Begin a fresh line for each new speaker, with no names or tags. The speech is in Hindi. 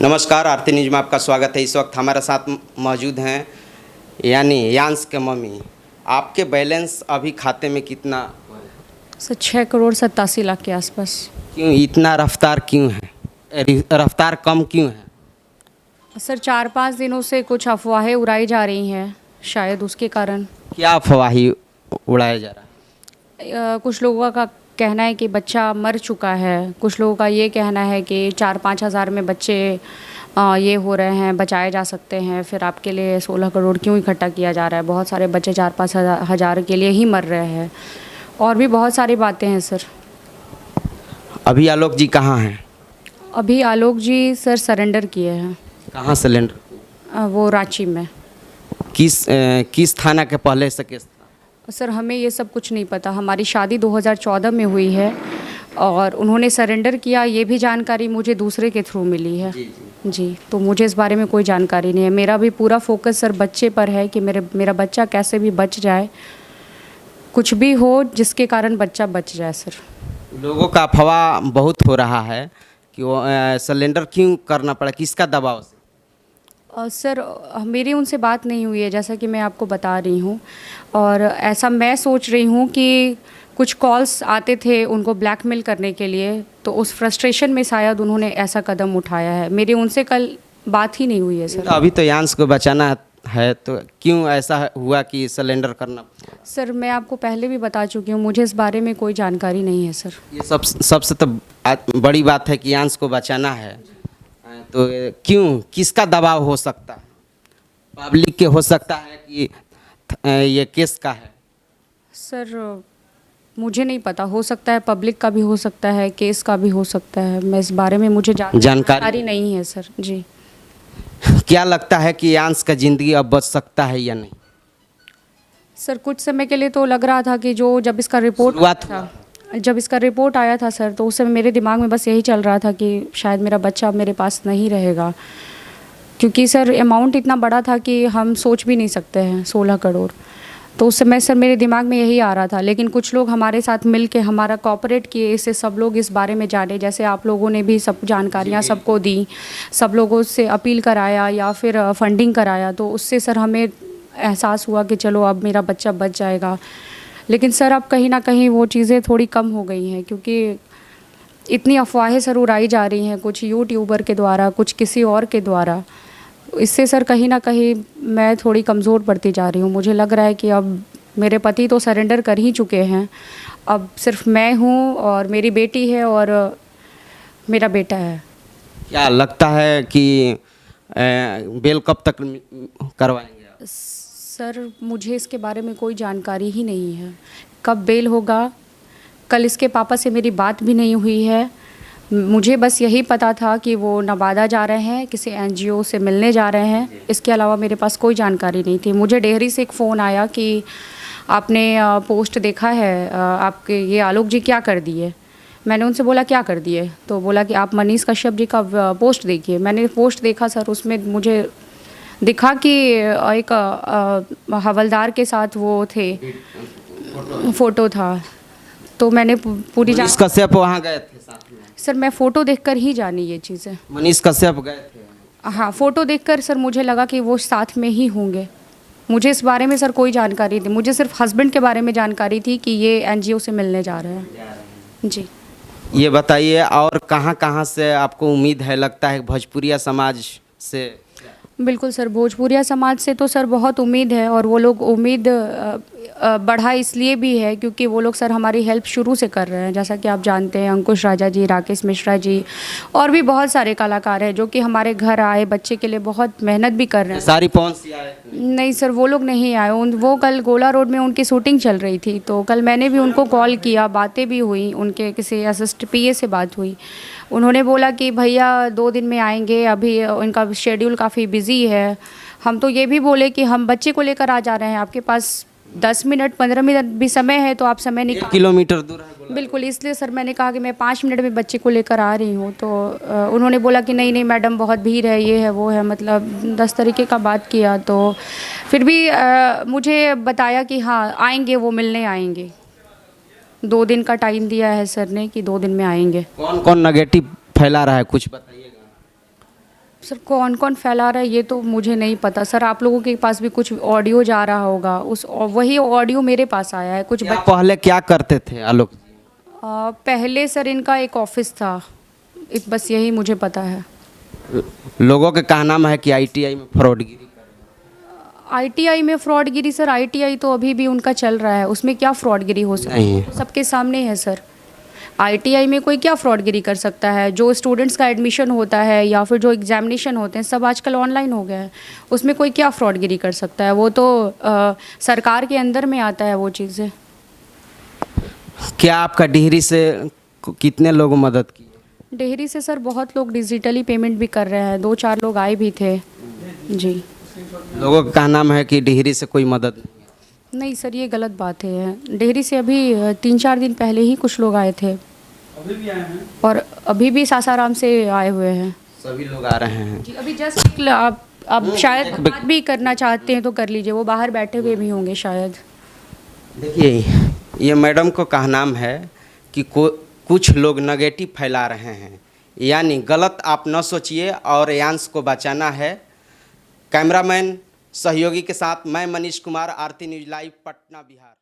नमस्कार, आरती न्यूज में आपका स्वागत है। इस वक्त हमारे साथ मौजूद हैं यानी यांश के मम्मी। आपके बैलेंस अभी खाते में कितना?
सर 6,87,00,000 के आसपास।
क्यों इतना रफ्तार क्यों है? रफ्तार कम क्यों है?
सर 4-5 दिनों से कुछ अफवाहें उड़ाई जा रही हैं, शायद उसके कारण।
क्या अफवाही उड़ाया जा रहा है?
कुछ लोगों का कहना है कि बच्चा मर चुका है, कुछ लोगों का ये कहना है कि 4-5 हज़ार में बच्चे ये हो रहे हैं, बचाए जा सकते हैं। फिर आपके लिए 16 करोड़ क्यों इकट्ठा किया जा रहा है? बहुत सारे बच्चे 4-5 हज़ार के लिए ही मर रहे हैं। और भी बहुत सारी बातें हैं सर।
अभी आलोक जी कहाँ हैं?
अभी आलोक जी सर सरेंडर किए हैं।
कहाँ सिलेंडर?
वो रांची में।
किस थाना के पहले से केस था?
सर हमें ये सब कुछ नहीं पता। हमारी शादी 2014 में हुई है और उन्होंने सरेंडर किया, ये भी जानकारी मुझे दूसरे के थ्रू मिली है। जी, तो मुझे इस बारे में कोई जानकारी नहीं है। मेरा भी पूरा फोकस सर बच्चे पर है कि मेरा बच्चा कैसे भी बच जाए, कुछ भी हो जिसके कारण बच्चा बच जाए। सर
लोगों का अफवाह बहुत हो रहा है कि वो सिलेंडर क्यों करना पड़ा, किसका दबाव से?
सर मेरी उनसे बात नहीं हुई है, जैसा कि मैं आपको बता रही हूँ। और ऐसा मैं सोच रही हूँ कि कुछ कॉल्स आते थे उनको ब्लैकमेल करने के लिए, तो उस फ्रस्ट्रेशन में शायद उन्होंने ऐसा कदम उठाया है। मेरी उनसे कल बात ही नहीं हुई है सर।
तो अभी तो यांश को बचाना है, तो क्यों ऐसा हुआ कि सिलेंडर करना?
सर मैं आपको पहले भी बता चुकी हूँ, मुझे इस बारे में कोई जानकारी नहीं है सर।
ये सबसे तो बड़ी बात है कि यांश को बचाना है, तो क्यों, किसका दबाव हो सकता है? पब्लिक के हो सकता है कि ये केस का है?
सर मुझे नहीं पता, हो सकता है पब्लिक का भी हो सकता है, केस का भी हो सकता है। मैं इस बारे में मुझे जानकारी नहीं है सर। जी
क्या लगता है कि यांश का ज़िंदगी अब बच सकता है या नहीं?
सर कुछ समय के लिए तो लग रहा था कि जब इसका रिपोर्ट आया था सर, तो उस समय मेरे दिमाग में बस यही चल रहा था कि शायद मेरा बच्चा मेरे पास नहीं रहेगा, क्योंकि सर अमाउंट इतना बड़ा था कि हम सोच भी नहीं सकते हैं, 16 करोड़। तो उस समय सर मेरे दिमाग में यही आ रहा था। लेकिन कुछ लोग हमारे साथ मिल के हमारा कोऑपरेट किए, इससे सब लोग इस बारे में जाने, जैसे आप लोगों ने भी सब जानकारियाँ सबको दी, सब लोगों से अपील कराया या फिर फंडिंग कराया, तो उससे सर हमें एहसास हुआ कि चलो अब मेरा बच्चा बच जाएगा। लेकिन सर अब कहीं ना कहीं वो चीज़ें थोड़ी कम हो गई हैं, क्योंकि इतनी अफवाहें सर उड़ाई जा रही हैं, कुछ यूट्यूबर के द्वारा, कुछ किसी और के द्वारा। इससे सर कहीं ना कहीं मैं थोड़ी कमज़ोर पड़ती जा रही हूँ। मुझे लग रहा है कि अब मेरे पति तो सरेंडर कर ही चुके हैं, अब सिर्फ मैं हूँ और मेरी बेटी है और मेरा बेटा है।
क्या लगता है कि बेल कब तक करवाएंगे आप?
सर मुझे इसके बारे में कोई जानकारी ही नहीं है, कब बेल होगा। कल इसके पापा से मेरी बात भी नहीं हुई है। मुझे बस यही पता था कि वो नवादा जा रहे हैं, किसी एनजीओ से मिलने जा रहे हैं। इसके अलावा मेरे पास कोई जानकारी नहीं थी। मुझे डेहरी से एक फ़ोन आया कि आपने पोस्ट देखा है, आपके ये आलोक जी क्या कर दिए। मैंने उनसे बोला क्या कर दिए, तो बोला कि आप मनीष कश्यप जी का पोस्ट देखिए। मैंने पोस्ट देखा सर, उसमें मुझे दिखा कि एक हवलदार के साथ वो थे, फ़ोटो था। तो मैंने पूरी
मनीष कश्यप वहाँ गए थे साथ में?
सर मैं फ़ोटो देखकर ही जानी ये चीज़ें।
मनीष कश्यप गए थे?
हाँ, फ़ोटो देखकर सर मुझे लगा कि वो साथ में ही होंगे। मुझे इस बारे में सर कोई जानकारी नहीं, मुझे सिर्फ हस्बैंड के बारे में जानकारी थी कि ये एनजीओ से मिलने जा रहे हैं। जी
ये बताइए, और कहाँ कहाँ से आपको उम्मीद है, लगता है भोजपुरिया समाज से?
बिल्कुल सर, भोजपुरिया समाज से तो सर बहुत उम्मीद है, और वो लोग उम्मीद बढ़ा इसलिए भी है क्योंकि वो लोग सर हमारी हेल्प शुरू से कर रहे हैं। जैसा कि आप जानते हैं, अंकुश राजा जी, राकेश मिश्रा जी और भी बहुत सारे कलाकार हैं जो कि हमारे घर आए, बच्चे के लिए बहुत मेहनत भी कर रहे हैं।
सारी पहुँच आए?
नहीं सर, वो लोग नहीं आए। वो कल गोला रोड में उनकी शूटिंग चल रही थी, तो कल मैंने भी उनको कॉल किया, बातें भी हुई, उनके किसी असिस्ट पीए से बात हुई। उन्होंने बोला कि भैया 2 दिन में आएंगे, अभी उनका शेड्यूल काफ़ी बिजी है। हम तो ये भी बोले कि हम बच्चे को लेकर आ जा रहे हैं, आपके पास 10 मिनट 15 मिनट भी समय है तो आप समय निकाल।
1 किलोमीटर दूर है?
बिल्कुल, इसलिए सर मैंने कहा कि मैं 5 मिनट में बच्चे को लेकर आ रही हूँ। तो उन्होंने बोला कि नहीं नहीं मैडम, बहुत भीड़ है, ये है वो है, मतलब 10 तरीके का बात किया। तो फिर भी मुझे बताया कि हाँ आएंगे, वो मिलने आएंगे। 2 दिन का टाइम दिया है सर ने कि 2 दिन में आएंगे।
कौन कौन नेगेटिव फैला रहा है, कुछ बताइएगा।
सर कौन कौन फैला रहा है ये तो मुझे नहीं पता सर। आप लोगों के पास भी कुछ ऑडियो जा रहा होगा, उस वही ऑडियो मेरे पास आया है। कुछ
क्या पहले क्या करते थे आलोक जी?
पहले सर इनका एक ऑफिस था, बस यही मुझे पता है।
लोगों का कहना है कि आईटीआई में फ्रॉडगिरी।
आईटीआई में फ्रॉडगिरी सर, आईटीआई तो अभी भी उनका चल रहा है, उसमें क्या फ्रॉडगिरी हो सकती
नहीं
है?
है।
तो सबके सामने है सर। आईटीआई में कोई क्या फ्रॉडगिरी कर सकता है? जो स्टूडेंट्स का एडमिशन होता है या फिर जो एग्जामिनेशन होते हैं सब आजकल ऑनलाइन हो गया है, उसमें कोई क्या फ्रॉडगिरी कर सकता है? वो तो सरकार के अंदर में आता है वो चीज़ें।
क्या आपका डिहरी से कितने लोगों मदद की?
डेहरी से सर बहुत लोग डिजिटली पेमेंट भी कर रहे हैं, 2-4 लोग आए भी थे जी।
लोगों का कहना है कि डिहरी से कोई मदद नहीं।
नहीं सर ये गलत बात है। डेहरी से अभी 3-4 दिन पहले ही कुछ लोग आए थे,
अभी भी आए हैं
और अभी भी सासाराम से आए हुए हैं
सभी लोग आ रहे हैं।
जी। अभी जस्ट आप शायद बात भी करना चाहते हैं तो कर लीजिए, वो बाहर बैठे हुए भी होंगे शायद।
देखिए, ये मैडम को कहना है कि कुछ लोग नेगेटिव फैला रहे हैं, यानी गलत आप न सोचिए और यांश को बचाना है। कैमरामैन सहयोगी के साथ मैं मनीष कुमार, आरती न्यूज़ लाइव, पटना, बिहार।